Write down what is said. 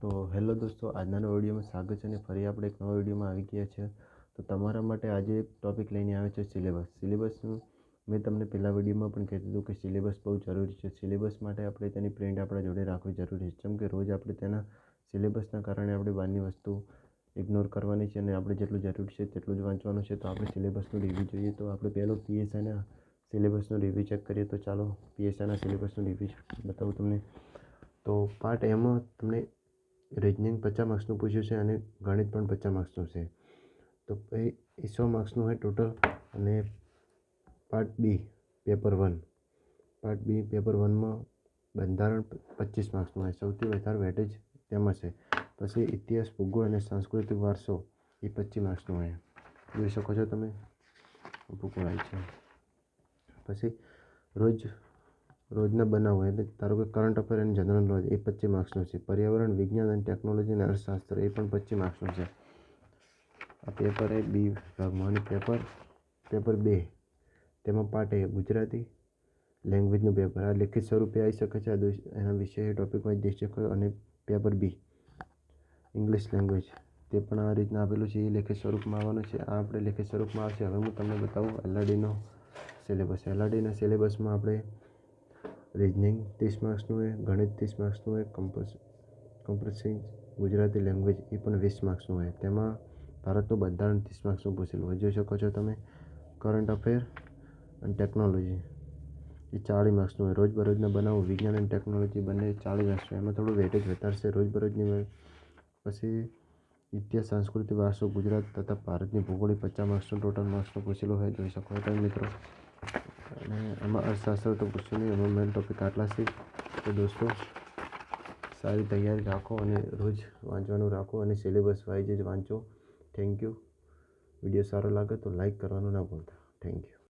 તો હેલો દોસ્તો, આજના નવા વિડીયોમાં સ્વાગત છે અને ફરી આપણે એક નવા વિડીયોમાં આવી ગયા છે. તો તમારા માટે આજે એક ટૉપિક લઈને આવે છે સિલેબસનું. મેં તમને પહેલા વિડીયોમાં પણ કહેતું હતું કે સિલેબસ બહુ જરૂરી છે. સિલેબસ માટે આપણે તેની પ્રિન્ટ આપણા જોડે રાખવી જરૂરી છે, જેમ કે રોજ આપણે તેના સિલેબસના કારણે આપણે બહારની વસ્તુ ઇગ્નોર કરવાની છે અને આપણે જેટલું જરૂરી છે તેટલું જ વાંચવાનું છે. તો આપણે સિલેબસનું રિવ્યૂ જોઈએ તો આપણે પહેલો પીએસઆઈના સિલેબસનું રિવ્યૂ ચેક કરીએ. તો ચાલો પીએસઆઈના સિલેબસનું રિવ્યૂ બતાવું તમને. તો પાર્ટ એમાં તમને રિઝનિંગ 50 માર્ક્સનું પૂછ્યું છે અને ગણિત પણ 50 માર્ક્સનું છે. તો એ 100 માર્ક્સનું હોય ટોટલ. અને પાર્ટ બી પેપર 1 પેપર 1માં બંધારણ 25 માર્ક્સનું હોય. સૌથી વધારે વેટેજ તેમાં છે. પછી ઇતિહાસ, ભૂગોળ અને સાંસ્કૃતિક વારસો એ 25 માર્ક્સનું હોય. જોઈ શકો છો તમે ભૂગોળ આવે છે. પછી રોજના બનાવો એટલે ધારો કે કરંટ અફેર અને જનરલ નોલેજ એ 25 માર્ક્સનું છે. પર્યાવરણ, વિજ્ઞાન અને ટેકનોલોજી અને અર્થશાસ્ત્ર એ પણ 25 માર્ક્સનું છે. આ પેપર એ બી વિભાગમાં. અને પેપર 2 તેમાં પાર્ટ એ ગુજરાતી લેંગ્વેજનું પેપર. આ લેખિત સ્વરૂપે આવી શકે છે. એના વિશે ટોપિક વાઇઝ જોઈ શકો. અને પેપર બી ઇંગ્લિશ લેંગ્વેજ તે પણ આ રીતના આપેલું છે. એ લેખિત સ્વરૂપમાં આવવાનું છે. આ આપણે લેખિત સ્વરૂપમાં આવશે. હવે હું તમને બતાવું એલઆરડીનો સિલેબસ. એલઆરડીના સિલેબસમાં આપણે રિઝનિંગ 30 માર્ક્સનું હોય, ગણિત 30 માર્ક્સનું હોય, કમ્પલસરી ગુજરાતી લેંગ્વેજ એ પણ 20 માર્ક્સનું હોય. તેમાં ભારતનું બંધારણ 30 માર્ક્સનું પૂછેલું હોય. જોઈ શકો છો તમે. કરંટ અફેર અને ટેકનોલોજી એ 40 માર્ક્સનું હોય. રોજબરોજના બનાવો વિજ્ઞાન અને ટેકનોલોજી બંને 40 માર્ક્સનું. એમાં થોડું વેટેજ વધારે છે રોજબરોજની હોય. પછી ઇતિહાસ, સાંસ્કૃતિક વારસો, ગુજરાત તથા ભારતની ભૂગોળ 50 માર્ક્સનું ટોટલ માર્ક્સનું પૂછેલું હોય. જોઈ શકો છો મિત્રો. અને આમાં અર્થશાસ્ત્ર તો પૂછ્યું નહીં. એમાં મેઇન ટોપિક આટલા છે. તો દોસ્તો, સારી તૈયારી રાખો અને રોજ વાંચવાનું રાખો અને સિલેબસ વાઇઝ જ વાંચો. Thank you. વિડીયો સારો લાગે તો લાઈક કરવાનું ના ભૂલતા. Thank you.